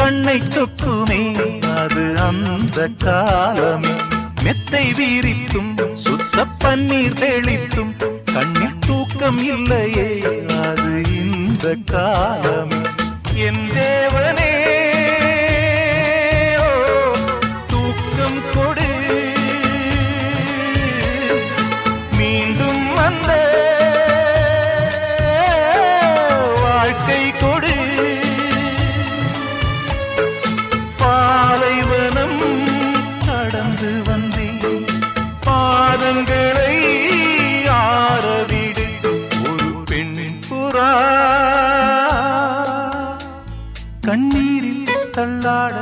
கண்ணை சொக்குமே அது அந்த காலமே மெத்தை வீரித்தும் சுத்த பன்னீர் தெளித்தும் கண்ணில் தூக்கம் இல்லையே அது இந்த காலமே என் தேவனே தூக்கம் கொடு மீண்டும் வந்த வாழ்க்கை கொடு பாலைவனம் கடந்து வந்தேன் பாதங்களை ஆரவிடு ஒரு பெண்ணின் புறா கண்ணீரில் தள்ளாட